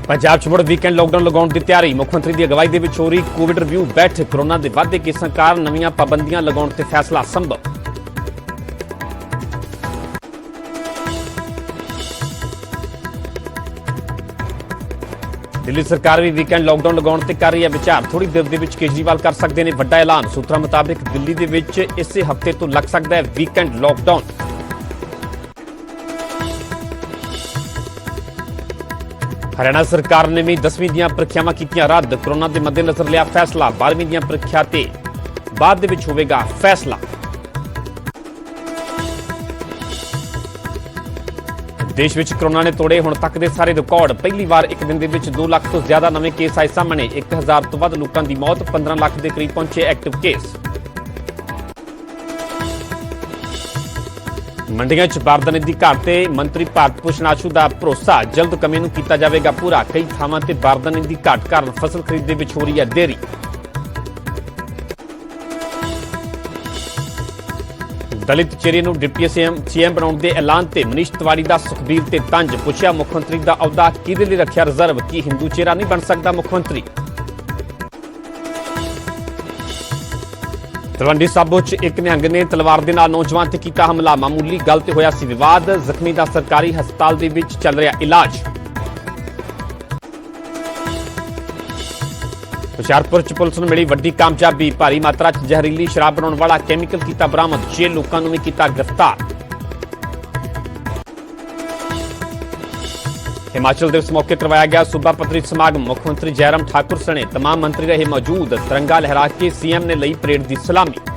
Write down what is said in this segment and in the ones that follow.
पंजाब च मुड़ weekend lockdown लगाउण दी तैयारी। मुख्यमंत्री की अगवाई दे विच हो रही कोविड रिव्यू बैठक। कोरोना के वाधे केसां कारण नवीं पाबंदियां लगाउण ते फैसला संभव। दिल्ली सरकार भी वीकेंड लॉकडाउन लगाउण ते कर रही है विचार। थोड़ी देर दे विच केजरीवाल कर सकते हैं वड्डा ऐलान। सूत्रां मुताबिक दिल्ली दे विच इसे हफ्ते तो लग सकता है वीकेंड लॉकडाउन। हरियाणा सरकार ने भी 10वीं ਦੀਆਂ ਪ੍ਰੀਖਿਆਵਾਂ ਕੀਤੀਆਂ ਰੱਦ। कोरोना के मद्देनजर लिया फैसला। 12वीं ਦੀਆਂ ਪ੍ਰੀਖਿਆ ਤੇ ਬਾਅਦ ਦੇ ਵਿੱਚ ਹੋਵੇਗਾ फैसला। देश ਵਿੱਚ कोरोना ने तोड़े ਹੁਣ तक ਦੇ ਸਾਰੇ ਰਿਕਾਰਡ। ਪਹਿਲੀ ਵਾਰ ਇੱਕ ਦਿਨ ਦੇ ਵਿੱਚ 2 ਲੱਖ ਤੋਂ ਜ਼ਿਆਦਾ ਨਵੇਂ ਕੇਸ ਆਏ ਸਾਹਮਣੇ। 1000 ਤੋਂ ਵੱਧ ਲੋਕਾਂ ਦੀ ਮੌਤ। 15 ਲੱਖ ਦੇ ਕਰੀਬ ਪਹੁੰਚੇ ਐਕਟਿਵ ਕੇਸ। ਮੰਡੀਆਂ 'ਚ ਬਾਰਦਾਨੇ ਦੀ ਘਾਟ ਤੇ ਮੰਤਰੀ ਭਾਰਤ ਭੂਸ਼ਣ ਆਸ਼ੂ ਦਾ ਭਰੋਸਾ। ਜਲਦ ਕਮੀ ਨੂੰ ਕੀਤਾ ਜਾਵੇਗਾ ਪੂਰਾ। ਕਈ ਥਾਵਾਂ ਤੇ ਬਾਰਦਾਨੇ ਦੀ ਘਾਟ ਕਾਰਨ ਫਸਲ ਖਰੀਦ ਦੇ ਵਿੱਚ ਹੋ ਰਹੀ ਹੈ ਦੇਰੀ। दलित चेहरे ਨੂੰ डिप्टी सीएम ਬਣਾਉਣ ਦੇ ਐਲਾਨ ਤੇ ਮਨੀਸ਼ ਤਿਵਾੜੀ ਦਾ ਸੁਖਬੀਰ ਤੇ ਤੰਜ। ਪੁੱਛਿਆ ਮੁੱਖ ਮੰਤਰੀ ਦਾ ਅਹੁਦਾ ਕਿਹਦੇ ਲਈ ਰੱਖਿਆ ਰਿਜ਼ਰਵ। ਕੀ ਹਿੰਦੂ ਚਿਹਰਾ ਨਹੀਂ ਬਣ ਸਕਦਾ ਮੁੱਖ ਮੰਤਰੀ। ਤਲਵੰਡੀ ਸਾਬੋ 'ਚ ਇੱਕ ਨਿਹੰਗ ਨੇ ਤਲਵਾਰ ਦੇ ਨਾਲ ਨੌਜਵਾਨ ਤੇ ਕੀਤਾ ਹਮਲਾ। ਮਾਮੂਲੀ ਗੱਲ ਤੇ ਹੋਇਆ ਸੀ ਵਿਵਾਦ। ਜ਼ਖਮੀ ਦਾ ਸਰਕਾਰੀ ਹਸਪਤਾਲ ਦੇ ਵਿੱਚ ਚੱਲ ਰਿਹਾ ਇਲਾਜ। ਹੁਸ਼ਿਆਰਪੁਰ 'ਚ ਪੁਲਿਸ ਨੂੰ ਮਿਲੀ ਵੱਡੀ ਕਾਮਯਾਬੀ। ਭਾਰੀ ਮਾਤਰਾ 'ਚ ਜ਼ਹਿਰੀਲੀ ਸ਼ਰਾਬ ਬਣਾਉਣ ਵਾਲਾ ਕੈਮੀਕਲ ਕੀਤਾ ਬਰਾਮਦ। 6 ਲੋਕਾਂ ਨੂੰ ਵੀ ਕੀਤਾ ਗ੍ਰਿਫਤਾਰ। हिमाचल दिवस मौके करवाया गया सूबा पद्धरी समागम। मुख्यमंत्री जयराम ठाकुर सने तमाम मंत्री रहे मौजूद। तिरंगा लहरा के सीएम ने लई परेड की सलामी।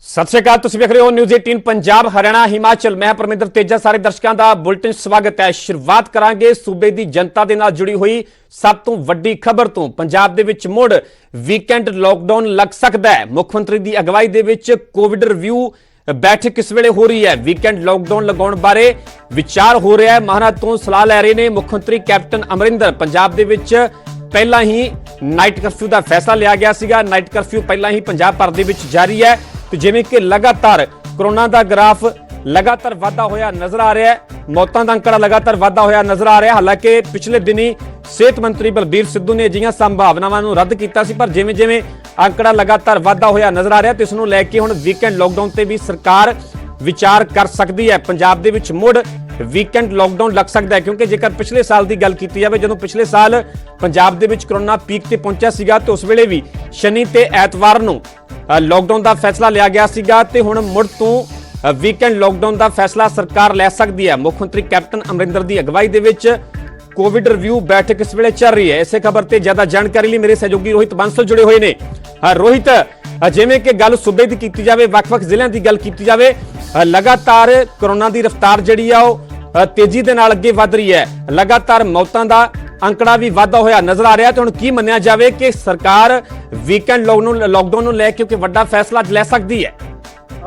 सत श्री अकाल, तुसीं वेख रहे हो न्यूज़ 18 पंजाब हरियाणा हिमाचल। मैं परमिंदर तेजा। सारे दर्शकों का बुलेटिन स्वागत है। शुरुआत करांगे सूबे की जनता के नाल जुड़ी हुई सब तो वड्डी खबर तो। पंजाब दे विच मुड़ वीकेंड लॉकडाउन लग सकता है। मुख्यमंत्री की अगवाई दे विच कोविड रिव्यू बैठक किस वेले हो रही है। वीकेंड लॉकडाउन लगाउण बारे विचार हो रहा है। माहरां तो सलाह लै रहे ने मुख्यमंत्री कैप्टन अमरिंदर। पंजाब दे विच पहला ही नाइट कर्फ्यू का फैसला लिया गया सीगा। नाइट कर्फ्यू पहला ही पंजाब भर दे विच जारी है। तो जिवें कि लगातार कोरोना का ग्राफ लगातार वाधा होया नजर आ रहा है। मौतों का अंकड़ा लगातार वाधा होया नजर आ रहा है। हालांकि पिछले दिनी सेहत मंत्री बलबीर सिद्धू ने अजिहियां संभावनावां नूं रद्द कीता सी, पर जिवें जिवें अंकड़ा लगातार वाधा होया नजर आ रहा है तो इस नूं लैके हुण वीकेंड लॉकडाउन ते भी सरकार विचार कर सकती है। पंजाब दे विच मुड़ वीकेंड लॉकडाउन लग सकता है, क्योंकि जेकर पिछले साल की गल की जाए, जदों पिछले साल पंजाब दे विच कोरोना पीक ते पहुंचा सीगा तो उस वेले भी शनि ते ऐतवार नूं लॉकडाउन का फैसला लिया गया सीगा ते हुण मुड़ तो वीकेंड लॉकडाउन का फैसला सरकार लै सकती है। मुख्यमंत्री कैप्टन अमरिंदर की अगवाई दे विच कोविड रिव्यू बैठक इस वेले चल रही है। इसे खबर ते ज्यादा जानकारी लिए मेरे सहयोगी रोहित बांसल जुड़े हुए ने। रोहित, जिवें कि गल सूबे की कीती जावे, वख-वख जिल੍ਹਿਆਂ की गल कीती जावे, लगातार कोरोना की रफ्तार जिहड़ी आ ਉਹ तेजी दे नाल अगे वध रही है। लगातार मौतों का अंकड़ा भी वाधा होया नजर आ रहा है। तो हुण की मन्निया जावे कि सरकार वीकेंड लॉकडाउन नूं लै के वड्डा फैसला लै सकती है।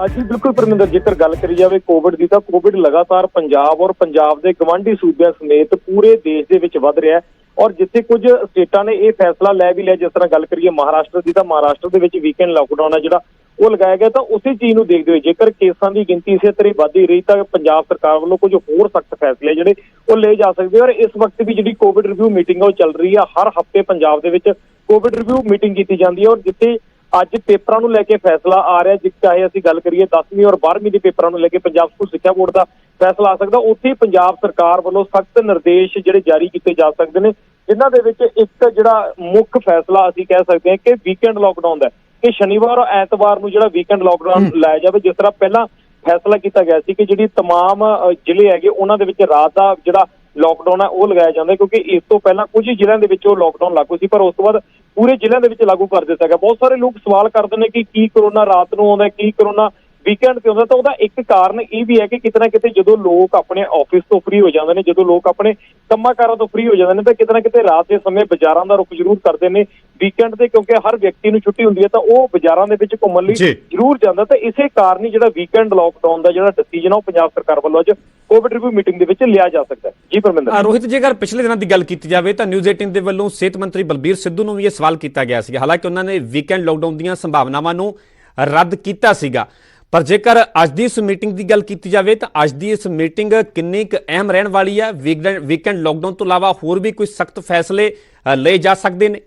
जी बिल्कुल परमिंदर, जेकर गल करी जाए कोविड की, तो कोविड लगातार पंजाब और पंजाब के गवांढी सूबे समेत पूरे देश के विच वध रहा है। और जिथे कुछ स्टेटां ने यह फैसला लै भी लिया, जिस तरह गल करिए महाराष्ट्र की, तो महाराष्ट्र के विच वीकेंड लॉकडाउन है जिहड़ा वो लगाया गया। तो उसी चीज़ को देखते हुए जेकर केसां की गिनती इसे तरह वधदी रही तो पंजाब सरकार वालों कुछ होर सख्त फैसले जिहड़े वो ले जा सकते हैं। और इस वक्त भी जिहड़ी कोविड रिव्यू मीटिंग है वो चल रही है। हर हफ्ते पंजाब दे विच कोविड रिव्यू मीटिंग की जाती है। और जिथे अज पेपरां नूं लैके फैसला आ रहा है, चाहे असीं गल करिए 10वीं और 12वीं के पेपरां नूं लैके पंजाब स्कूल सिक्ख्या बोर्ड का फैसला आ सकदा, उत्थे पंजाब सरकार वालों सख्त निर्देश जिहड़े जारी किए जा सकते हैं, जिन्हां दे विच एक जिहड़ा मुख फैसला असीं कह सकते हैं कि वीकेंड लॉकडाउन दा कि शनिवार और ऐतवार नूं जिहड़ा वीकेंड लॉकडाउन लाया जाए। जिस तरह पहला फैसला किया गया सी कि जिहड़ी तमाम जिले हैगे उन्हां दे विच रात का जिहड़ा लॉकडाउन है वो लगाया जाता है, क्योंकि इस तो पहला कुछ ही जिलों के लॉकडाउन लागू सी, पर उस तो बाद पूरे जिलों के लागू कर दिता गया। बहुत सारे लोग सवाल करते हैं कि कोरोना रात को आउंदा, की कोरोना ਵੀਕਐਂਡ ਤੇ ਹੁੰਦਾ। ਤਾਂ ਉਹਦਾ ਇੱਕ ਕਾਰਨ ਇਹ ਵੀ ਹੈ ਕਿ ਕਿਤੇ ਨਾ ਕਿਤੇ ਜਦੋਂ ਲੋਕ ਆਪਣੇ ਆਫਿਸ ਤੋਂ ਫ੍ਰੀ ਹੋ ਜਾਂਦੇ ਨੇ, ਜਦੋਂ ਲੋਕ ਆਪਣੇ ਕੰਮਾਂ ਕਾਰਾਂ ਤੋਂ ਫ੍ਰੀ ਹੋ ਜਾਂਦੇ ਨੇ, ਤਾਂ ਕਿਤੇ ਨਾ ਕਿਤੇ ਰਾਤ ਦੇ ਸਮੇਂ ਬਾਜ਼ਾਰਾਂ ਦਾ ਰੁਖ ਜ਼ਰੂਰ ਕਰਦੇ ਨੇ ਵੀਕਐਂਡ ਤੇ, ਕਿਉਂਕਿ ਹਰ ਵਿਅਕਤੀ ਨੂੰ ਛੁੱਟੀ ਹੁੰਦੀ ਹੈ ਤਾਂ ਉਹ ਬਾਜ਼ਾਰਾਂ ਦੇ ਵਿੱਚ ਘੁੰਮਣ ਲਈ ਜੀ। ਜ਼ਰੂਰ ਜਾਂਦਾ। ਤਾਂ ਇਸੇ ਕਾਰਨ ਹੀ ਜਿਹੜਾ ਵੀਕਐਂਡ ਲਾਕਡਾਊਨ ਦਾ ਜਿਹੜਾ ਡਿਸੀਜਨ ਆ ਉਹ ਪੰਜਾਬ ਸਰਕਾਰ ਵੱਲੋਂ ਅੱਜ ਕੋਵਿਡ ਰਿਵਿਊ ਮੀਟਿੰਗ ਦੇ ਵਿੱਚ ਲਿਆ ਜਾ ਸਕਦਾ ਹੈ। ਜੀ ਪਰਮਿੰਦਰ। ਰੋਹਿਤ, ਜੇਕਰ ਪਿਛਲੇ ਦਿਨਾਂ ਦੀ ਗੱਲ ਕੀਤੀ ਜਾਵੇ ਤਾਂ ਨਿਊਜ਼ 18 ਦੇ ਵੱਲੋਂ ਸਿਹਤ ਮੰਤਰੀ ਬਲਬੀਰ ਸਿੱਧੂ ਨੂੰ ਵੀ ਇਹ ਸਵਾਲ ਕੀਤਾ ਗਿਆ ਸੀ, ਹਾਲਾਂਕਿ ਉਹਨਾਂ ਨੇ ਵੀਕਐਂਡ ਲਾਕਡਾਊਨ ਦੀਆਂ ਸੰਭਾਵਨਾਵਾਂ ਨੂੰ ਰੱਦ ਕੀਤਾ ਸੀਗਾ। ਪਰ ਜੇਕਰ ਅੱਜ ਦੀ ਇਸ ਮੀਟਿੰਗ ਦੀ ਗੱਲ ਕੀਤੀ ਜਾਵੇ ਤਾਂ ਅੱਜ ਦੀ ਇਸ ਮੀਟਿੰਗ ਕਿੰਨੀ ਕੁ ਅਹਿਮ ਰਹਿਣ ਵਾਲੀ ਹੈ? ਵੀਕਐਂਡ ਲਾਕਡਾਊਨ ਤੋਂ ਇਲਾਵਾ ਹੋਰ ਵੀ ਕੋਈ ਸਖਤ ਫੈਸਲੇ ਲਏ ਜਾ ਸਕਦੇ ਨੇ?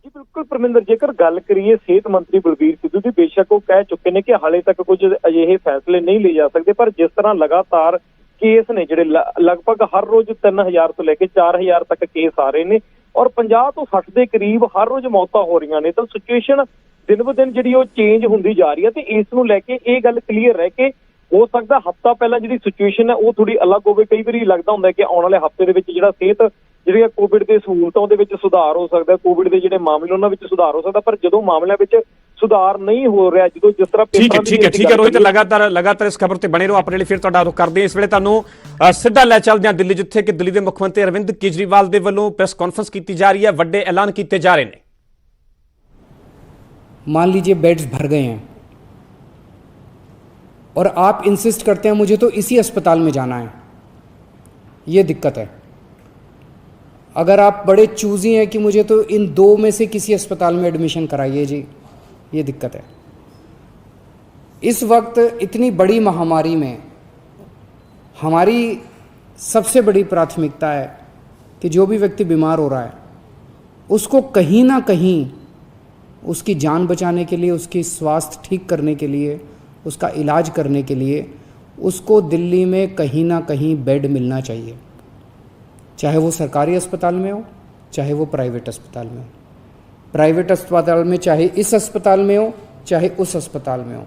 ਜੀ ਬਿਲਕੁਲ ਪਰਮਿੰਦਰ, ਜੇਕਰ ਗੱਲ ਕਰੀਏ ਸਿਹਤ ਮੰਤਰੀ ਬਲਬੀਰ ਸਿੱਧੂ ਦੀ, ਬੇਸ਼ੱਕ ਉਹ ਕਹਿ ਚੁੱਕੇ ਨੇ ਕਿ ਹਾਲੇ ਤੱਕ ਕੁਝ ਅਜਿਹੇ ਫੈਸਲੇ ਨਹੀਂ ਲਏ ਜਾ ਸਕਦੇ, ਪਰ ਜਿਸ ਤਰ੍ਹਾਂ ਲਗਾਤਾਰ ਕੇਸ ਨੇ ਜਿਹੜੇ ਲਗਭਗ ਹਰ ਰੋਜ਼ 3000 ਤੋਂ ਲੈ ਕੇ 4000 ਤੱਕ ਕੇਸ ਆ ਰਹੇ ਨੇ ਔਰ 50 ਤੋਂ 60 ਦੇ ਕਰੀਬ ਹਰ ਰੋਜ਼ ਮੌਤਾਂ ਹੋ ਰਹੀਆਂ ਨੇ, ਤਾਂ ਸਿਚੁਏਸ਼ਨ ਦਿਨ ਬ ਦਿਨ ਜਿਹੜੀ ਉਹ ਚੇਂਜ ਹੁੰਦੀ ਜਾ ਰਹੀ ਹੈ। ਤੇ ਇਸ ਨੂੰ ਲੈ ਕੇ ਇਹ ਗੱਲ ਕਲੀਅਰ ਹੈ ਕਿ ਹੋ ਸਕਦਾ ਹਫ਼ਤਾ ਪਹਿਲਾਂ ਜਿਹੜੀ ਸਿਚੁਏਸ਼ਨ ਹੈ ਉਹ ਥੋੜੀ ਅਲੱਗ ਹੋਵੇ। ਕਈ ਵਾਰੀ ਲੱਗਦਾ ਹੁੰਦਾ ਕਿ ਆਉਣ ਵਾਲੇ ਹਫ਼ਤੇ ਦੇ ਵਿੱਚ ਜਿਹੜਾ ਸਿਹਤ ਜਿਹੜੀਆਂ ਕੋਵਿਡ ਦੇ ਸਹੂਲਤਾਂ ਉਹਦੇ ਵਿੱਚ ਸੁਧਾਰ ਹੋ ਸਕਦਾ, ਕੋਵਿਡ ਦੇ ਜਿਹੜੇ ਮਾਮਲੇ ਉਹਨਾਂ ਵਿੱਚ ਸੁਧਾਰ ਹੋ ਸਕਦਾ, ਪਰ ਜਦੋਂ ਮਾਮਲਿਆਂ ਵਿੱਚ ਸੁਧਾਰ ਨਹੀਂ ਹੋ ਰਿਹਾ, ਜਦੋਂ ਜਿਸ ਤਰ੍ਹਾਂ ਠੀਕ ਹੈ ਰੋਹਿਤ, ਲਗਾਤਾਰ ਇਸ ਖਬਰ ਤੇ ਬਣੇ ਰਹੋ। ਆਪਣੇ ਲਈ ਫਿਰ ਤੁਹਾਡਾ ਰੁਖ ਕਰਦੇ ਹਾਂ। ਇਸ ਵੇਲੇ ਤੁਹਾਨੂੰ ਸਿੱਧਾ ਲੈ ਚੱਲਦੇ ਹਾਂ ਦਿੱਲੀ, ਜਿੱਥੇ ਕਿ ਦਿੱਲੀ ਦੇ ਮੁੱਖ ਮੰਤਰੀ ਅਰਵਿੰਦ ਕੇਜਰੀਵਾਲ ਦੇ ਵੱਲੋਂ ਪ੍ਰੈਸ ਕਾਨਫਰੰਸ ਕੀਤੀ ਜਾ ਰਹੀ ਹੈ, ਵੱਡੇ ਐਲਾਨ ਕੀਤੇ ਜਾ ਰਹੇ ਨੇ। मान लीजिए बेड्स भर गए हैं और आप इंसिस्ट करते हैं मुझे तो इसी अस्पताल में जाना है, ये दिक्कत है। अगर आप बड़े चूज़ी हैं कि मुझे तो इन दो में से किसी अस्पताल में एडमिशन कराइए जी, ये दिक्कत है। इस वक्त इतनी बड़ी महामारी में हमारी सबसे बड़ी प्राथमिकता है कि जो भी व्यक्ति बीमार हो रहा है उसको कहीं ना कहीं उसकी जान बचाने के लिए, उसकी स्वास्थ्य ठीक करने के लिए, उसका इलाज करने के लिए उसको दिल्ली में कहीं ना कहीं बेड मिलना चाहिए, चाहे वो सरकारी अस्पताल में हो चाहे वो प्राइवेट अस्पताल में हो। प्राइवेट अस्पताल में चाहे इस अस्पताल में हो चाहे उस अस्पताल में हो।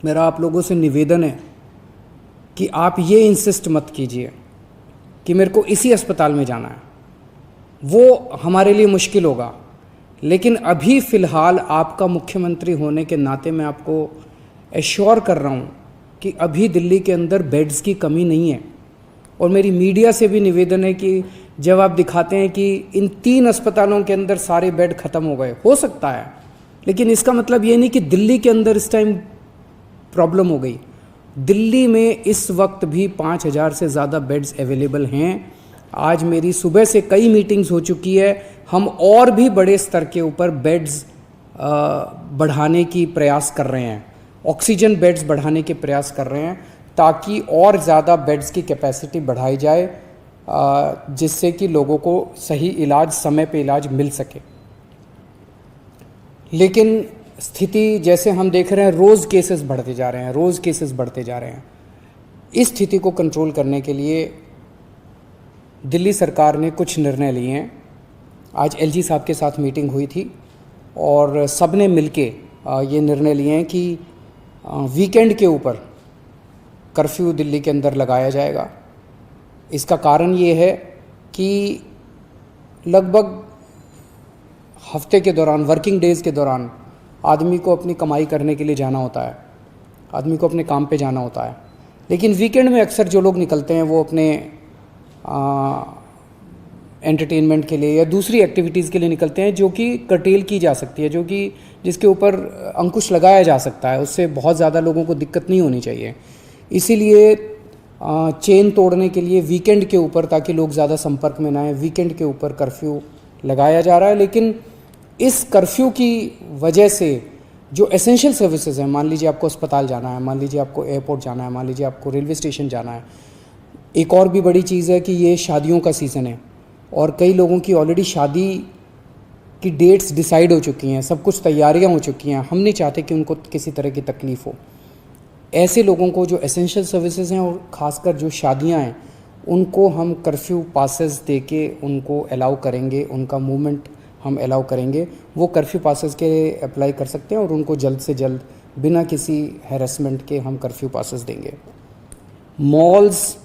मेरा आप लोगों से निवेदन है कि आप ये इंसिस्ट मत कीजिए कि मेरे को इसी अस्पताल में जाना है, वो हमारे लिए मुश्किल होगा। लेकिन अभी फ़िलहाल आपका मुख्यमंत्री होने के नाते मैं आपको एश्योर कर रहा हूँ कि अभी दिल्ली के अंदर बेड्स की कमी नहीं है। और मेरी मीडिया से भी निवेदन है कि जब आप दिखाते हैं कि इन 3 अस्पतालों के अंदर सारे बेड ख़त्म हो गए, हो सकता है, लेकिन इसका मतलब ये नहीं कि दिल्ली के अंदर इस टाइम प्रॉब्लम हो गई। दिल्ली में इस वक्त भी 5000 से ज़्यादा बेड्स अवेलेबल हैं। आज मेरी सुबह से कई मीटिंग्स हो चुकी है, हम और भी बड़े स्तर के ऊपर बेड्स बढ़ाने की प्रयास कर रहे हैं, ऑक्सीजन बेड्स बढ़ाने के प्रयास कर रहे हैं ताकि और ज़्यादा बेड्स की कैपेसिटी बढ़ाई जाए, जिससे कि लोगों को सही इलाज, समय पे इलाज मिल सके। लेकिन स्थिति जैसे हम देख रहे हैं, रोज़ केसेस बढ़ते जा रहे हैं, रोज़ केसेस बढ़ते जा रहे हैं। इस स्थिति को कंट्रोल करने के लिए दिल्ली सरकार ने कुछ निर्णय लिए हैं। आज एलजी साहब के साथ मीटिंग हुई थी और सब ने मिलके ये निर्णय लिए हैं कि वीकेंड के ऊपर कर्फ्यू दिल्ली के अंदर लगाया जाएगा। इसका कारण ये है कि लगभग हफ्ते के दौरान, वर्किंग डेज़ के दौरान आदमी को अपनी कमाई करने के लिए जाना होता है, आदमी को अपने काम पे जाना होता है। लेकिन वीकेंड में अक्सर जो लोग निकलते हैं वो अपने एंटरटेनमेंट के लिए या दूसरी एक्टिविटीज़ के लिए निकलते हैं, जो कि कर्टेल की जा सकती है, जो कि जिसके ऊपर अंकुश लगाया जा सकता है, उससे बहुत ज़्यादा लोगों को दिक्कत नहीं होनी चाहिए। इसीलिए चेन तोड़ने के लिए वीकेंड के ऊपर, ताकि लोग ज़्यादा संपर्क में ना आए, वीकेंड के ऊपर कर्फ्यू लगाया जा रहा है। लेकिन इस कर्फ्यू की वजह से जो एसेंशियल सर्विसेज हैं, मान लीजिए आपको अस्पताल जाना है, मान लीजिए आपको एयरपोर्ट जाना है, मान लीजिए आपको रेलवे स्टेशन जाना है। एक और भी बड़ी चीज़ है कि ये शादियों का सीज़न है और कई लोगों की ऑलरेडी शादी की डेट्स डिसाइड हो चुकी हैं, सब कुछ तैयारियां हो चुकी हैं। हम नहीं चाहते कि उनको किसी तरह की तकलीफ़ हो। ऐसे लोगों को जो एसेंशियल सर्विसेज हैं और ख़ासकर जो शादियां हैं, उनको हम कर्फ्यू पासेस दे के उनको अलाउ करेंगे, उनका मूवमेंट हम अलाउ करेंगे। वो कर्फ्यू पासेस के अप्लाई कर सकते हैं और उनको जल्द से जल्द बिना किसी हैरेसमेंट के हम कर्फ्यू पासेस देंगे। मॉल्स,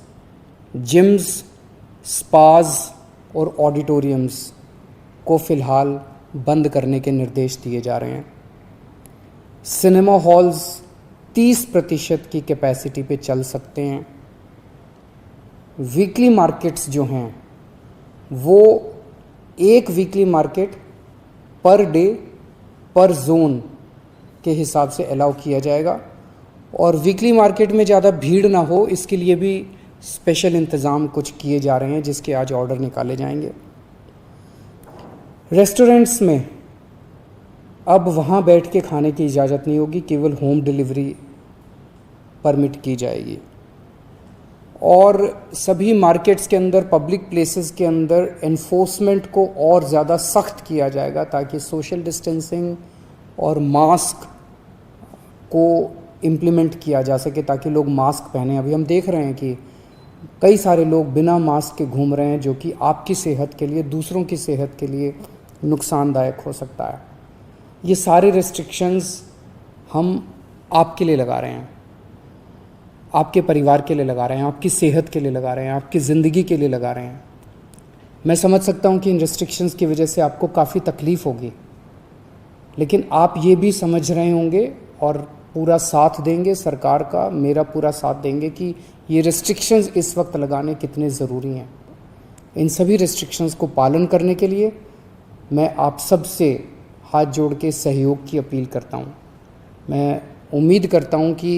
जिम्स, स्पाज और ऑडिटोरियम्स को फ़िलहाल बंद करने के निर्देश दिए जा रहे हैं। सिनेमा हॉल्स 30% की कैपेसिटी पे चल सकते हैं। वीकली मार्केट्स जो हैं वो एक वीकली मार्केट पर डे पर जोन के हिसाब से अलाउ किया जाएगा, और वीकली मार्केट में ज़्यादा भीड़ ना हो इसके लिए भी स्पेशल इंतज़ाम कुछ किए जा रहे हैं, जिसके आज ऑर्डर निकाले जाएंगे। रेस्टोरेंट्स में अब वहाँ बैठ के खाने की इजाज़त नहीं होगी, केवल होम डिलीवरी परमिट की जाएगी। और सभी मार्केट्स के अंदर, पब्लिक प्लेसेस के अंदर एनफोर्समेंट को और ज़्यादा सख्त किया जाएगा, ताकि सोशल डिस्टेंसिंग और मास्क को इम्प्लीमेंट किया जा सके, ताकि लोग मास्क पहने। अभी हम देख रहे हैं कि कई सारे लोग बिना मास्क के घूम रहे हैं, जो कि आपकी सेहत के लिए, दूसरों की सेहत के लिए नुकसानदायक हो सकता है। ये सारे रिस्ट्रिक्शंस हम आपके लिए लगा रहे हैं, आपके परिवार के लिए लगा रहे हैं, आपकी सेहत के लिए लगा रहे हैं, आपकी ज़िंदगी के लिए लगा रहे हैं। मैं समझ सकता हूँ कि इन रिस्ट्रिक्शंस की वजह से आपको काफ़ी तकलीफ़ होगी, लेकिन आप ये भी समझ रहे होंगे और पूरा साथ देंगे, सरकार का, मेरा पूरा साथ देंगे कि ये रिस्ट्रिक्शंस इस वक्त लगाने कितने ज़रूरी हैं। इन सभी रिस्ट्रिक्शंस को पालन करने के लिए मैं आप सब से हाथ जोड़ के सहयोग की अपील करता हूँ। मैं उम्मीद करता हूँ कि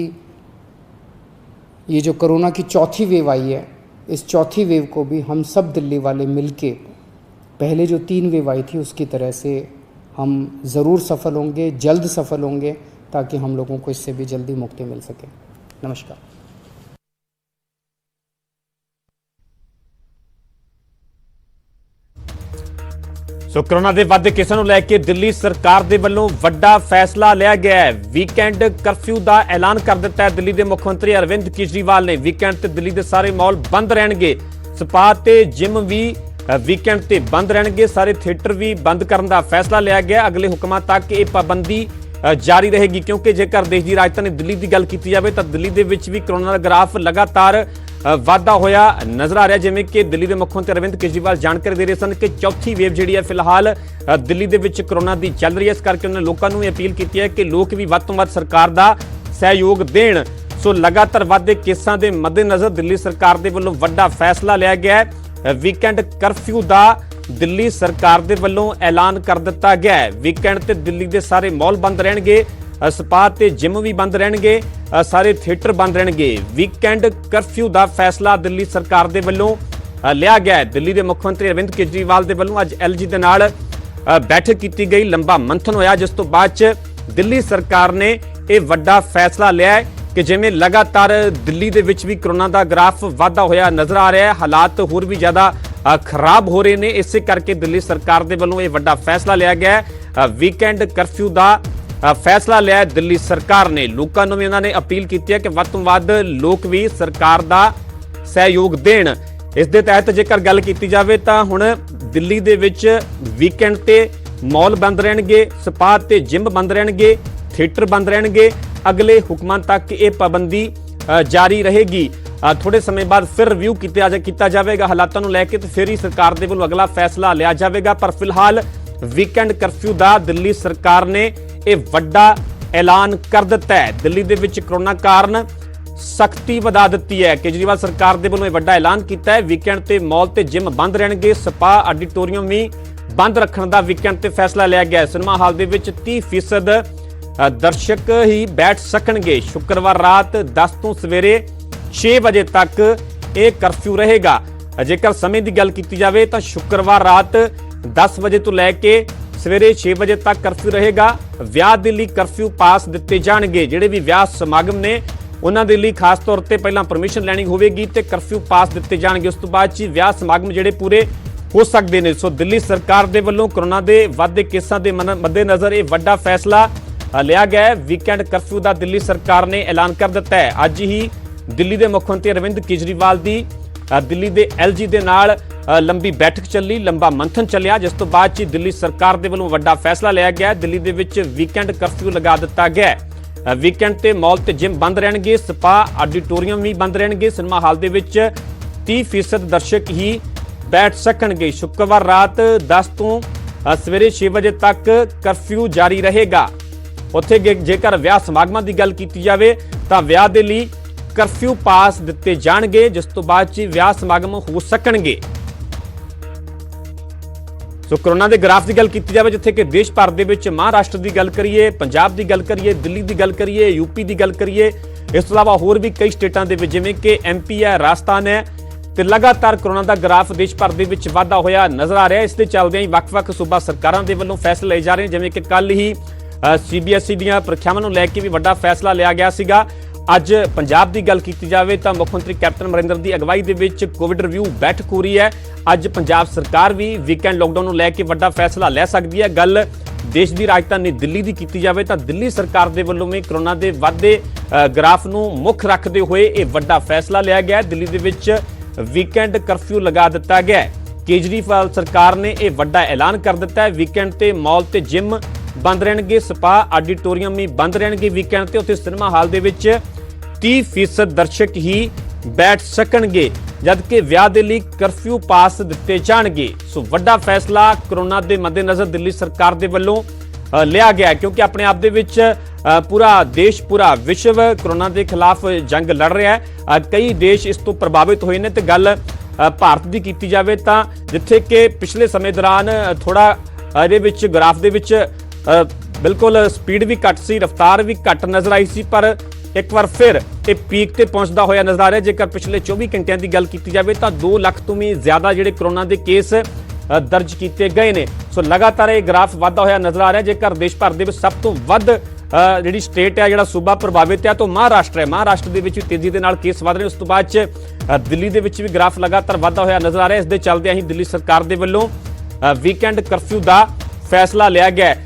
ये जो कोरोना की चौथी वेव आई है, इस चौथी वेव को भी हम सब दिल्ली वाले मिलके पहले जो 3 वेव आई थी उसकी तरह से हम ज़रूर सफल होंगे, जल्द सफल होंगे, ताकि हम लोगों को इससे भी जल्दी मुक्ति मिल सके। नमस्कार। ਸੋ ਕੋਰੋਨਾ ਦੇ ਵੱਧਦੇ ਕੇਸਾਂ ਨੂੰ ਲੈ ਕੇ ਦਿੱਲੀ ਸਰਕਾਰ ਦੇ ਵੱਲੋਂ ਵੱਡਾ ਫੈਸਲਾ ਲਿਆ ਗਿਆ ਹੈ। ਵੀਕਐਂਡ ਕਰਫਿਊ ਦਾ ਐਲਾਨ ਕਰ ਦਿੱਤਾ ਹੈ ਦਿੱਲੀ ਦੇ ਮੁੱਖ ਮੰਤਰੀ ਅਰਵਿੰਦ ਕੇਜਰੀਵਾਲ ਨੇ। ਵੀਕਐਂਡ ਤੇ ਦਿੱਲੀ ਦੇ ਸਾਰੇ ਮਾਲ ਬੰਦ ਰਹਿਣਗੇ, ਸਪਾ ਤੇ ਜਿਮ ਵੀ ਵੀਕਐਂਡ ਤੇ ਬੰਦ ਰਹਿਣਗੇ, ਸਾਰੇ ਥੀਏਟਰ ਵੀ ਬੰਦ ਕਰਨ ਦਾ ਫੈਸਲਾ ਲਿਆ ਗਿਆ। ਅਗਲੇ ਹੁਕਮਾਂ ਤੱਕ ਇਹ ਪਾਬੰਦੀ ਜਾਰੀ ਰਹੇਗੀ, ਕਿਉਂਕਿ ਜੇਕਰ ਦੇਸ਼ ਦੀ ਰਾਜਧਾਨੀ ਦਿੱਲੀ ਦੀ ਗੱਲ ਕੀਤੀ ਜਾਵੇ ਤਾਂ ਦਿੱਲੀ ਦੇ ਵਿੱਚ ਵੀ ਕੋਰੋਨਾ ਦਾ ਗ੍ਰਾਫ ਲਗਾਤਾਰ ਵਾਧਾ ਹੋਇਆ ਨਜ਼ਰ ਆ ਰਿਹਾ। ਜਿਵੇਂ ਕਿ ਦਿੱਲੀ ਦੇ ਮੁੱਖ ਮੰਤਰੀ ਅਰਵਿੰਦ ਕੇਜਰੀਵਾਲ ਜਾਣਕਾਰੀ ਦੇ ਰਹੇ ਸਨ ਕਿ ਚੌਥੀ ਵੇਵ ਜਿਹੜੀ ਹੈ ਫਿਲਹਾਲ ਦਿੱਲੀ ਦੇ ਵਿੱਚ ਕੋਰੋਨਾ ਦੀ ਚੱਲ ਰਹੀ ਹੈ। ਇਸ ਕਰਕੇ ਉਹਨਾਂ ਨੇ ਲੋਕਾਂ ਨੂੰ ਅਪੀਲ ਕੀਤੀ ਹੈ ਕਿ ਲੋਕ ਵੀ ਵੱਧ ਤੋਂ ਵੱਧ ਸਰਕਾਰ ਦਾ ਸਹਿਯੋਗ ਦੇਣ। ਸੋ ਲਗਾਤਾਰ ਵੱਧਦੇ ਕੇਸਾਂ ਦੇ ਮੱਦੇਨਜ਼ਰ ਦਿੱਲੀ ਸਰਕਾਰ ਦੇ ਵੱਲੋਂ ਵੱਡਾ ਫੈਸਲਾ ਲਿਆ ਗਿਆ ਹੈ। ਵੀਕਐਂਡ ਕਰਫਿਊ ਦਾ ਦਿੱਲੀ ਸਰਕਾਰ ਦੇ ਵੱਲੋਂ ਐਲਾਨ ਕਰ ਦਿੱਤਾ ਗਿਆ ਹੈ। ਵੀਕਐਂਡ ਤੇ ਦਿੱਲੀ ਦੇ ਸਾਰੇ ਮਾਲ ਬੰਦ ਰਹਿਣਗੇ, ਸਪਾ ਤੇ ਜਿਮ ਵੀ ਬੰਦ ਰਹਿਣਗੇ, ਸਾਰੇ ਥੀਏਟਰ ਬੰਦ ਰਹਿਣਗੇ। ਵੀਕਐਂਡ ਕਰਫਿਊ ਦਾ ਫੈਸਲਾ ਦਿੱਲੀ ਸਰਕਾਰ ਦੇ ਵੱਲੋਂ ਲਿਆ ਗਿਆ ਹੈ। ਦਿੱਲੀ ਦੇ ਮੁੱਖ ਮੰਤਰੀ ਅਰਵਿੰਦ ਕੇਜਰੀਵਾਲ ਦੇ ਵੱਲੋਂ ਅੱਜ ਐਲਜੀ ਦੇ ਨਾਲ ਬੈਠਕ ਕੀਤੀ ਗਈ, ਲੰਬਾ ਮੰਥਨ ਹੋਇਆ, ਜਿਸ ਤੋਂ ਬਾਅਦ ਚ ਦਿੱਲੀ ਸਰਕਾਰ ਨੇ ਇਹ ਵੱਡਾ ਫੈਸਲਾ ਲਿਆ ਹੈ ਕਿ ਜਿਵੇਂ ਲਗਾਤਾਰ ਦਿੱਲੀ ਦੇ ਵਿੱਚ ਵੀ ਕੋਰੋਨਾ ਦਾ ਗ੍ਰਾਫ ਵਾਧਾ ਹੋਇਆ ਨਜ਼ਰ ਆ ਰਿਹਾ ਹੈ, ਹਾਲਾਤ ਹੋਰ ਵੀ ਜ਼ਿਆਦਾ ਖਰਾਬ ਹੋ ਰਹੇ ਨੇ। ਇਸੇ ਕਰਕੇ ਦਿੱਲੀ ਸਰਕਾਰ ਦੇ ਵੱਲੋਂ ਇਹ ਵੱਡਾ ਫੈਸਲਾ ਲਿਆ ਗਿਆ ਹੈ। ਵੀਕਐਂਡ ਕਰਫਿਊ ਦਾ ਫੈਸਲਾ ਲਿਆ ਦਿੱਲੀ ਸਰਕਾਰ ਨੇ। ਲੋਕਾਂ ਨੂੰ ਵੀ ਉਹਨਾਂ ਨੇ ਅਪੀਲ ਕੀਤੀ ਹੈ ਕਿ ਵੱਧ ਤੋਂ ਵੱਧ ਲੋਕ ਵੀ ਸਰਕਾਰ ਦਾ ਸਹਿਯੋਗ ਦੇਣ। ਇਸ ਦੇ ਤਹਿਤ ਜੇਕਰ ਗੱਲ ਕੀਤੀ ਜਾਵੇ ਤਾਂ ਹੁਣ ਦਿੱਲੀ ਦੇ ਵਿੱਚ ਵੀਕਐਂਡ ਤੇ ਮਾਲ ਬੰਦ ਰਹਿਣਗੇ, ਸਪਾ ਤੇ ਜਿਮ ਬੰਦ ਰਹਿਣਗੇ, ਥੀਏਟਰ ਬੰਦ ਰਹਿਣਗੇ। ਅਗਲੇ ਹੁਕਮਾਂ ਤੱਕ ਇਹ ਪਾਬੰਦੀ ਜਾਰੀ ਰਹੇਗੀ। ਥੋੜੇ ਸਮੇਂ ਬਾਅਦ ਫਿਰ ਰਿਵਿਊ ਕੀਤਾ ਜਾਵੇਗਾ ਹਾਲਾਤਾਂ ਨੂੰ ਲੈ ਕੇ, ਤੇ ਫਿਰ ਹੀ ਸਰਕਾਰ ਦੇ ਵੱਲੋਂ ਅਗਲਾ ਫੈਸਲਾ ਲਿਆ ਜਾਵੇਗਾ। ਪਰ ਫਿਲਹਾਲ ਵੀਕਐਂਡ ਕਰਫਿਊ ਦਾ ਦਿੱਲੀ ਸਰਕਾਰ ਨੇ ਇਹ ਵੱਡਾ ਐਲਾਨ ਕਰ ਦਿੱਤਾ ਹੈ। ਦਿੱਲੀ ਦੇ ਵਿੱਚ ਕੋਰੋਨਾ ਕਾਰਨ ਸਖਤੀ ਵਧਾ ਦਿੱਤੀ ਹੈ। ਕੇਜਰੀਵਾਲ ਸਰਕਾਰ ਦੇ ਵੱਲੋਂ ਇਹ ਵੱਡਾ ਐਲਾਨ ਕੀਤਾ ਹੈ। ਵੀਕਐਂਡ ਤੇ ਮਾਲ ਤੇ ਜਿਮ ਬੰਦ ਰਹਿਣਗੇ, ਸਪਾ ਆਡੀਟੋਰੀਅਮ ਵੀ ਬੰਦ ਰੱਖਣ ਦਾ ਵੀਕਐਂਡ ਤੇ ਫੈਸਲਾ ਲਿਆ ਗਿਆ ਹੈ। ਸਿਨੇਮਾ ਹਾਲ ਦੇ ਵਿੱਚ 30% ਦਰਸ਼ਕ ਹੀ ਬੈਠ ਸਕਣਗੇ। ਸ਼ੁੱਕਰਵਾਰ ਰਾਤ 10 ਤੋਂ ਸਵੇਰੇ 6 ਵਜੇ ਤੱਕ ਇਹ ਕਰਫਿਊ ਰਹੇਗਾ। ਜੇਕਰ ਸਮੇਂ ਦੀ ਗੱਲ ਕੀਤੀ ਜਾਵੇ ਤਾਂ ਸ਼ੁੱਕਰਵਾਰ ਰਾਤ 10 ਵਜੇ ਤੋਂ ਲੈ ਕੇ ਸਵੇਰੇ 6 ਵਜੇ ਤੱਕ ਕਰਫਿਊ ਰਹੇਗਾ। ਵਿਆਹ ਦੇ ਲਈ ਕਰਫਿਊ ਪਾਸ ਦਿੱਤੇ ਜਾਣਗੇ। ਜਿਹੜੇ ਵੀ ਵਿਆਹ ਸਮਾਗਮ ਨੇ ਉਹਨਾਂ ਦੇ ਲਈ ਖਾਸ ਤੌਰ ਤੇ ਪਹਿਲਾਂ ਪਰਮਿਸ਼ਨ ਲੈਣੀ ਹੋਵੇਗੀ ਤੇ ਕਰਫਿਊ ਪਾਸ ਦਿੱਤੇ ਜਾਣਗੇ। ਉਸ ਤੋਂ ਬਾਅਦ ਚ ਵਿਆਹ ਸਮਾਗਮ ਜਿਹੜੇ ਪੂਰੇ ਹੋ ਸਕਦੇ ਨੇ। ਸੋ ਦਿੱਲੀ ਸਰਕਾਰ ਦੇ ਵੱਲੋਂ ਕੋਰੋਨਾ ਦੇ ਵੱਧਦੇ ਕੇਸਾਂ ਦੇ ਮੱਦੇਨਜ਼ਰ ਇਹ ਵੱਡਾ ਫੈਸਲਾ ਲਿਆ ਗਿਆ ਹੈ। ਵੀਕਐਂਡ ਕਰਫਿਊ ਦਾ ਦਿੱਲੀ ਸਰਕਾਰ ਨੇ ਐਲਾਨ ਕਰ ਦਿੱਤਾ ਹੈ। ਅੱਜ ਹੀ ਦਿੱਲੀ ਦੇ ਮੁੱਖ ਮੰਤਰੀ ਅਰਵਿੰਦ ਕੇਜਰੀਵਾਲ ਦੀ ਦਿੱਲੀ ਦੇ ਐਲਜੀ ਦੇ ਨਾਲ ਲੰਬੀ ਬੈਠਕ ਚੱਲੀ, ਲੰਬਾ ਮੰਥਨ ਚੱਲਿਆ, ਜਿਸ ਤੋਂ ਬਾਅਦ ਚ ਦਿੱਲੀ ਸਰਕਾਰ ਦੇ ਵੱਲੋਂ ਵੱਡਾ ਫੈਸਲਾ ਲਿਆ ਗਿਆ। ਦਿੱਲੀ ਦੇ ਵਿੱਚ ਵੀਕਐਂਡ ਕਰਫਿਊ ਲਗਾ ਦਿੱਤਾ ਗਿਆ ਹੈ। ਵੀਕਐਂਡ ਤੇ ਮਾਲ ਤੇ ਜਿਮ ਬੰਦ ਰਹਿਣਗੇ, ਸਪਾ ਆਡੀਟੋਰੀਅਮ ਵੀ ਬੰਦ ਰਹਿਣਗੇ। ਸਿਨੇਮਾ ਹਾਲ ਦੇ ਵਿੱਚ 30% ਦਰਸ਼ਕ ਹੀ ਬੈਠ ਸਕਣਗੇ। ਸ਼ੁੱਕਰਵਾਰ ਰਾਤ 10 ਤੋਂ ਸਵੇਰੇ 6 ਵਜੇ ਤੱਕ ਕਰਫਿਊ ਜਾਰੀ ਰਹੇਗਾ। ਉੱਥੇ ਜੇਕਰ ਵਿਆਹ ਸਮਾਗਮਾਂ ਦੀ ਗੱਲ ਕੀਤੀ ਜਾਵੇ ਤਾਂ ਵਿਆਹ ਦੇ ਲਈ ਕਰਫਿਊ ਪਾਸ ਦਿੱਤੇ ਜਾਣਗੇ, ਜਿਸ ਤੋਂ ਬਾਅਦ 'ਚ ਵਿਆਹ ਸਮਾਗਮ ਹੋ ਸਕਣਗੇ। ਸੋ ਕਰੋਨਾ ਦੇ ਗ੍ਰਾਫ ਦੀ ਗੱਲ ਕੀਤੀ ਜਾਵੇ, ਜਿੱਥੇ ਕਿ ਦੇਸ਼ ਭਰ ਦੇ ਵਿੱਚ ਮਹਾਰਾਸ਼ਟਰ ਦੀ ਗੱਲ ਕਰੀਏ, ਪੰਜਾਬ ਦੀ ਗੱਲ ਕਰੀਏ, ਦਿੱਲੀ ਦੀ ਗੱਲ ਕਰੀਏ, ਯੂਪੀ ਦੀ ਗੱਲ ਕਰੀਏ, ਇਸ ਤੋਂ ਇਲਾਵਾ ਹੋਰ ਵੀ ਕਈ ਸਟੇਟਾਂ ਦੇ ਵਿੱਚ ਜਿਵੇਂ ਕਿ MP ਹੈ, ਰਾਜਸਥਾਨ ਹੈ, ਤੇ ਲਗਾਤਾਰ ਕਰੋਨਾ ਦਾ ਗ੍ਰਾਫ ਦੇਸ਼ ਭਰ ਦੇ ਵਿੱਚ ਵਾਧਾ ਹੋਇਆ ਨਜ਼ਰ ਆ ਰਿਹਾ। ਇਸ ਦੇ ਚੱਲਦਿਆਂ ਹੀ ਵੱਖ-ਵੱਖ ਸੂਬਾ ਸਰਕਾਰਾਂ ਦੇ ਵੱਲੋਂ ਫੈਸਲੇ ਲਏ ਜਾ ਰਹੇ ਨੇ, ਜਿਵੇਂ ਕਿ ਕੱਲ ਹੀ CBSE ਦੀਆਂ ਪ੍ਰੀਖਿਆਵਾਂ ਨੂੰ ਲੈ ਕੇ ਵੀ ਵੱਡਾ ਫੈਸਲਾ ਲਿਆ ਗਿਆ ਸੀਗਾ। ਅੱਜ ਪੰਜਾਬ ਦੀ ਗੱਲ ਕੀਤੀ ਜਾਵੇ ਤਾਂ ਮੁੱਖ ਮੰਤਰੀ ਕੈਪਟਨ ਅਮਰਿੰਦਰ ਦੀ ਅਗਵਾਈ ਦੇ ਵਿੱਚ ਕੋਵਿਡ ਰਿਵਿਊ ਬੈਠਕ ਹੋ ਰਹੀ ਹੈ। ਅੱਜ ਪੰਜਾਬ ਸਰਕਾਰ ਵੀ ਵੀਕਐਂਡ ਲਾਕਡਾਊਨ ਨੂੰ ਲੈ ਕੇ ਵੱਡਾ ਫੈਸਲਾ ਲੈ ਸਕਦੀ ਹੈ। ਗੱਲ ਦੇਸ਼ ਦੀ ਰਾਜਧਾਨੀ ਦਿੱਲੀ ਦੀ ਕੀਤੀ ਜਾਵੇ ਤਾਂ ਦਿੱਲੀ ਸਰਕਾਰ ਦੇ ਵੱਲੋਂ ਵੀ ਕਰੋਨਾ ਦੇ ਵਾਧੇ ਗ੍ਰਾਫ ਨੂੰ ਮੁੱਖ ਰੱਖਦੇ ਹੋਏ ਇਹ ਵੱਡਾ ਫੈਸਲਾ ਲਿਆ ਗਿਆ ਹੈ। ਦਿੱਲੀ ਦੇ ਵਿੱਚ ਵੀਕਐਂਡ ਕਰਫਿਊ ਲਗਾ ਦਿੱਤਾ ਗਿਆ ਹੈ। ਕੇਜਰੀਵਾਲ ਸਰਕਾਰ ਨੇ ਇਹ ਵੱਡਾ ਐਲਾਨ ਕਰ ਦਿੱਤਾ ਹੈ। ਵੀਕਐਂਡ ਤੇ ਮਾਲ ਤੇ ਜਿਮ ਬੰਦ ਰਹਿਣਗੇ, ਸਪਾ ਆਡੀਟੋਰੀਅਮ ਵੀ ਬੰਦ ਰਹਿਣਗੇ ਵੀਕਐਂਡ ਤੇ। ਉੱਥੇ ਸਿਨੇਮਾ ਹਾਲ ਦੇ ਵਿੱਚ 30% ਦਰਸ਼ਕ ਹੀ ਬੈਠ ਸਕਣਗੇ, ਜਦਕਿ ਵਿਆਹ ਦੇ ਲਈ ਕਰਫਿਊ ਪਾਸ ਦਿੱਤੇ ਜਾਣਗੇ। ਸੋ ਵੱਡਾ ਫੈਸਲਾ ਕਰੋਨਾ ਦੇ ਮੱਦੇਨਜ਼ਰ ਦਿੱਲੀ ਸਰਕਾਰ ਦੇ ਵੱਲੋਂ ਲਿਆ ਗਿਆ, ਕਿਉਂਕਿ ਆਪਣੇ ਆਪ ਦੇ ਵਿੱਚ ਪੂਰਾ ਦੇਸ਼, ਪੂਰਾ ਵਿਸ਼ਵ ਕਰੋਨਾ ਦੇ ਖਿਲਾਫ ਜੰਗ ਲੜ ਰਿਹਾ ਹੈ। ਕਈ ਦੇਸ਼ ਇਸ ਤੋਂ ਪ੍ਰਭਾਵਿਤ ਹੋਏ ਨੇ ਤੇ ਗੱਲ ਭਾਰਤ ਦੀ ਕੀਤੀ ਜਾਵੇ ਤਾਂ ਜਿੱਥੇ ਕਿ ਪਿਛਲੇ ਸਮੇਂ ਦੌਰਾਨ ਥੋੜਾ ਇਹਦੇ ਵਿੱਚ ਗ੍ਰਾਫ ਦੇ ਵਿੱਚ ਬਿਲਕੁਲ ਸਪੀਡ ਵੀ ਘੱਟ ਸੀ, ਰਫ਼ਤਾਰ ਵੀ ਘੱਟ ਨਜ਼ਰ ਆਈ ਸੀ, ਪਰ ਇੱਕ ਵਾਰ ਫਿਰ ਇਹ ਪੀਕ ਤੇ ਪਹੁੰਚਦਾ ਹੋਇਆ ਨਜ਼ਰ ਆ ਰਿਹਾ। ਜੇਕਰ ਪਿਛਲੇ 24 ਘੰਟਿਆਂ ਦੀ ਗੱਲ ਕੀਤੀ ਜਾਵੇ ਤਾਂ 2 ਲੱਖ ਤੋਂ ਵੀ ਜ਼ਿਆਦਾ ਜਿਹੜੇ ਕਰੋਨਾ ਦੇ ਕੇਸ ਦਰਜ ਕੀਤੇ ਗਏ ਨੇ। ਸੋ ਲਗਾਤਾਰ ਇਹ ਗ੍ਰਾਫ ਵਾਧਾ ਹੋਇਆ ਨਜ਼ਰ ਆ ਰਿਹਾ। ਜੇਕਰ ਦੇਸ਼ ਭਰ ਦੇ ਵਿੱਚ ਸਭ ਤੋਂ ਵੱਧ ਜਿਹੜੀ ਸਟੇਟ ਹੈ, ਜਿਹੜਾ ਸੂਬਾ ਪ੍ਰਭਾਵਿਤ ਹੈ, ਤਾਂ ਮਹਾਰਾਸ਼ਟਰ ਹੈ। ਮਹਾਰਾਸ਼ਟਰ ਦੇ ਵਿੱਚ ਵੀ ਤੇਜ਼ੀ ਦੇ ਨਾਲ ਕੇਸ ਵਧ ਰਹੇ। ਉਸ ਤੋਂ ਬਾਅਦ 'ਚ ਦਿੱਲੀ ਦੇ ਵਿੱਚ ਵੀ ਗ੍ਰਾਫ ਲਗਾਤਾਰ ਵਾਧਾ ਹੋਇਆ ਨਜ਼ਰ ਆ ਰਿਹਾ। ਇਸ ਦੇ ਚੱਲਦਿਆਂ ਹੀ ਦਿੱਲੀ ਸਰਕਾਰ ਦੇ ਵੱਲੋਂ ਵੀਕਐਂਡ ਕਰਫਿਊ ਦਾ ਫੈਸਲਾ ਲਿਆ ਗਿਆ ਹੈ।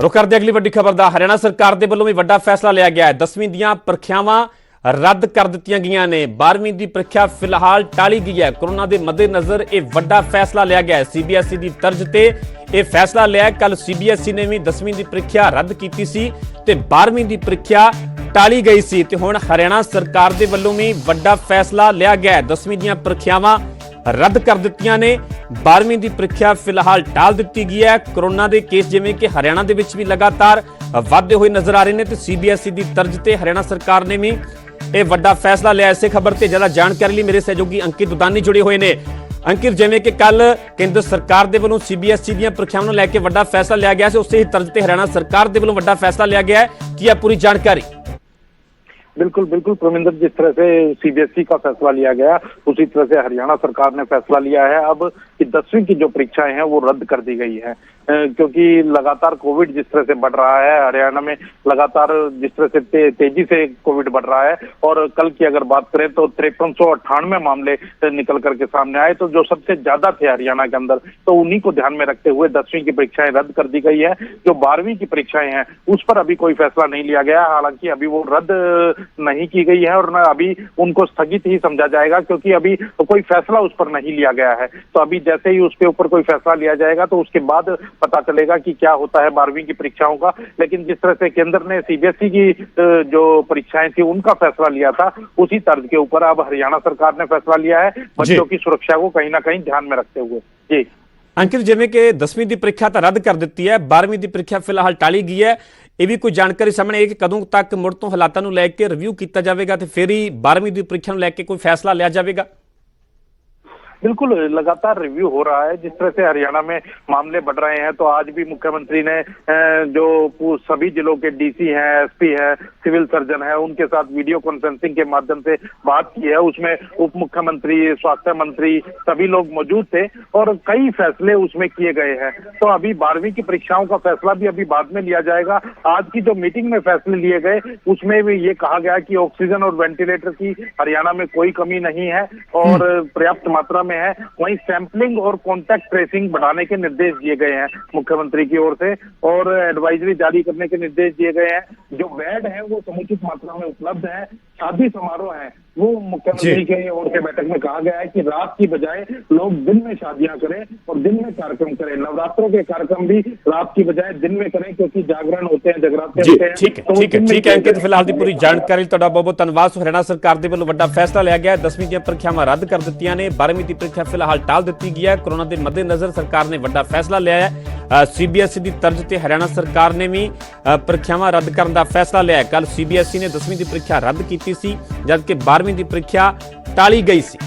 ਰੁਕ ਕਰਦੇ ਅਗਲੀ ਵੱਡੀ ਖਬਰ ਦਾ। ਹਰਿਆਣਾ ਸਰਕਾਰ ਦੇ ਵੱਲੋਂ ਵੀ ਵੱਡਾ ਫੈਸਲਾ ਲਿਆ ਗਿਆ ਹੈ। 10ਵੀਂ ਦੀਆਂ ਪ੍ਰੀਖਿਆਵਾਂ ਰੱਦ ਕਰ ਦਿੱਤੀਆਂ ਗਈਆਂ ਨੇ। 12ਵੀਂ ਦੀ ਪ੍ਰੀਖਿਆ ਫਿਲਹਾਲ ਟਾਲੀ ਗਈ ਹੈ। ਕਰੋਨਾ ਦੇ ਮੱਦੇਨਜ਼ਰ ਇਹ ਵੱਡਾ ਫੈਸਲਾ ਲਿਆ ਗਿਆ ਹੈ। CBSE ਦੀ ਤਰਜ਼ ਤੇ ਇਹ ਫੈਸਲਾ ਲਿਆ। ਕੱਲ CBSE ਨੇ ਵੀ 10ਵੀਂ ਦੀ ਪ੍ਰੀਖਿਆ ਰੱਦ ਕੀਤੀ ਸੀ ਤੇ 12ਵੀਂ ਦੀ ਪ੍ਰੀਖਿਆ ਟਾਲੀ ਗਈ ਸੀ, ਤੇ ਹੁਣ ਹਰਿਆਣਾ ਸਰਕਾਰ ਦੇ ਵੱਲੋਂ ਵੀ ਵੱਡਾ ਫੈਸਲਾ ਲਿਆ ਗਿਆ ਹੈ। 10ਵੀਂ ਦੀਆਂ ਪ੍ਰੀਖਿਆਵਾਂ ਰੱਦ ਕਰ ਦਿੱਤੀਆਂ ਨੇ। 12ਵੀਂ ਦੀ ਪ੍ਰੀਖਿਆ ਫਿਲਹਾਲ ਟਾਲ ਦਿੱਤੀ ਗਈ ਹੈ। ਕਰੋਨਾ ਦੇ ਕੇਸ ਜਿਵੇਂ ਕਿ ਹਰਿਆਣਾ ਦੇ ਵਿੱਚ ਵੀ ਲਗਾਤਾਰ ਵਧਦੇ ਹੋਏ ਨਜ਼ਰ ਆ ਰਹੇ ਨੇ ਤੇ CBSE ਦੀ ਤਰਜ਼ ਤੇ ਹਰਿਆਣਾ ਸਰਕਾਰ ਨੇ ਵੀ ਇਹ ਵੱਡਾ ਫੈਸਲਾ ਲਿਆ। ਇਸੇ ਖਬਰ ਤੇ ਜ਼ਿਆਦਾ ਜਾਣਕਾਰੀ ਲਈ ਮੇਰੇ ਸਹਿਯੋਗੀ ਅੰਕਿਤ ਦੁਦਾਨੀ ਜੁੜੇ ਹੋਏ ਨੇ। ਅੰਕਿਤ, ਜਿਵੇਂ ਕਿ ਕੱਲ ਕੇਂਦਰ ਸਰਕਾਰ ਦੇ ਵੱਲੋਂ CBSE ਦੀਆਂ ਪ੍ਰੀਖਿਆਵਾਂ ਨੂੰ ਲੈ ਕੇ ਵੱਡਾ ਫੈਸਲਾ ਲਿਆ ਗਿਆ ਸੀ, ਉਸੇ ਹੀ ਤਰਜ਼ ਤੇ ਹਰਿਆਣਾ ਸਰਕਾਰ ਦੇ ਵੱਲੋਂ ਵੱਡਾ ਫੈਸਲਾ लिया गया है। ਕੀ ਹੈ ਪੂਰੀ ਜਾਣਕਾਰੀ? बिल्कुल बिल्कुल प्रमिंदर, जिस तरह से CBSE का फैसला लिया गया उसी तरह से हरियाणा सरकार ने फैसला लिया है अब कि 10वीं की जो परीक्षाएं हैं वो रद्द कर दी गई है, क्योंकि लगातार कोविड जिस तरह से बढ़ रहा है हरियाणा में, लगातार जिस तरह से तेजी से कोविड बढ़ रहा है। और कल की अगर बात करें तो 5398 मामले निकल करके सामने आए, तो जो सबसे ज्यादा थे हरियाणा के अंदर, तो उन्हीं को ध्यान में रखते हुए 10वीं की परीक्षाएं रद्द कर दी गई है। जो 12वीं की परीक्षाएं हैं उस पर अभी कोई फैसला नहीं लिया गया, हालांकि अभी वो रद्द नहीं की गई है और न अभी उनको स्थगित ही समझा जाएगा, क्योंकि अभी कोई फैसला उस पर नहीं लिया गया है। तो अभी जैसे ही उसके ऊपर कोई फैसला लिया जाएगा तो उसके बाद पता चलेगा कि क्या होता है 12वीं की परीक्षाओं का। लेकिन जिस तरह से केंद्र ने CBSE की जो परीक्षाएं थी उनका फैसला लिया था, उसी तर्ज के ऊपर अब हरियाणा सरकार ने फैसला लिया है, बच्चों की सुरक्षा को कहीं ना कहीं ध्यान में रखते हुए। जी अंकित, जिवें कि 10वीं की ਪ੍ਰੀਖਿਆ ਤਾਂ ਰੱਦ ਕਰ ਦਿੱਤੀ ਹੈ, 12ਵੀਂ ਦੀ ਪ੍ਰੀਖਿਆ ਫਿਲਹਾਲ ਟਾਲੀ ਗਈ ਹੈ, ਇਹ ਵੀ ਕੋਈ ਜਾਣਕਾਰੀ ਸਾਹਮਣੇ ਹੈ ਕਿ ਕਦੋਂ ਤੱਕ ਮੁੜ ਤੋਂ ਹਾਲਾਤਾਂ ਨੂੰ ਲੈ ਕੇ ਰਿਵਿਊ ਕੀਤਾ ਜਾਵੇਗਾ ਤੇ ਫਿਰ ਹੀ 12ਵੀਂ ਦੀ ਪ੍ਰੀਖਿਆ ਨੂੰ ਲੈ ਕੇ ਕੋਈ ਫੈਸਲਾ ਲਿਆ ਜਾਵੇਗਾ? बिल्कुल लगातार रिव्यू हो रहा है। जिस तरह से हरियाणा में मामले बढ़ रहे हैं, तो आज भी मुख्यमंत्री ने जो सभी जिलों के DC हैं, SP है, सिविल सर्जन है, उनके साथ वीडियो कॉन्फ्रेंसिंग के माध्यम से बात की है। उसमें उप मुख्यमंत्री, स्वास्थ्य मंत्री, सभी लोग मौजूद थे और कई फैसले उसमें किए गए हैं। तो अभी 12वीं की परीक्षाओं का फैसला भी अभी बाद में लिया जाएगा। आज की जो मीटिंग में फैसले लिए गए उसमें भी ये कहा गया कि ऑक्सीजन और वेंटिलेटर की हरियाणा में कोई कमी नहीं है और पर्याप्त मात्रा में है। वहीं सैंपलिंग और कॉन्टैक्ट ट्रेसिंग बढ़ाने के निर्देश दिए गए हैं मुख्यमंत्री की ओर से और एडवाइजरी जारी करने के निर्देश दिए गए हैं। जो बेड है वो समुचित मात्रा में उपलब्ध है, शादी समारोह है वो मुख्यमंत्री के ओर से बैठक में कहा गया है कि रात की बजाय लोग दिन में शादियां करें और दिन में कार्यक्रम करें। नवरात्रों के कार्यक्रम भी रात की बजाय दिन में करें, क्योंकि जागरण होते हैं, जगराते जी होते हैं। ठीक है तो वो ठीक है दिन में ठीक है अंकित, किया फिलहाल ਦੀ जाए। ਪੂਰੀ ਜਾਣਕਾਰੀ ਲਈ ਤੁਹਾਡਾ ਬਹੁਤ ਬਹੁਤ ਧੰਨਵਾਦ। ਸੋ ਹਰਿਆਣਾ ਸਰਕਾਰ ਦੇ ਵੱਲੋਂ ਵੱਡਾ ਫੈਸਲਾ ਲਿਆ ਗਿਆ ਹੈ। 10ਵੀਂ ਦੀਆਂ ਪ੍ਰੀਖਿਆਵਾਂ ਰੱਦ ਕਰ ਦਿੱਤੀਆਂ ਨੇ। 12ਵੀਂ ਦੀ ਪ੍ਰੀਖਿਆ ਫਿਲਹਾਲ ਟਾਲ ਦਿੱਤੀ ਗਈ ਹੈ। ਕੋਰੋਨਾ ਦੇ ਮੱਦੇਨਜ਼ਰ ਸਰਕਾਰ ਨੇ ਵੱਡਾ ਫੈਸਲਾ ਲਿਆ ਹੈ। ਸੀਬੀਐਸਈ ਦੀ ਤਰਜ਼ ਤੇ ਹਰਿਆਣਾ ਸਰਕਾਰ ਨੇ ਵੀ ਪ੍ਰੀਖਿਆਵਾਂ ਰੱਦ ਕਰਨ ਦਾ ਫੈਸਲਾ ਲਿਆ ਹੈ। ਕੱਲ ਸੀਬੀਐਸਈ ਨੇ 10ਵੀਂ ਦੀ ਪ੍ਰੀਖਿਆ ਰੱਦ ਕੀਤੀ ਸੀ, ਜਦਕਿ 12ਵੀਂ ਦੀ ਪ੍ਰੀਖਿਆ ਟਾਲੀ ਗਈ ਸੀ।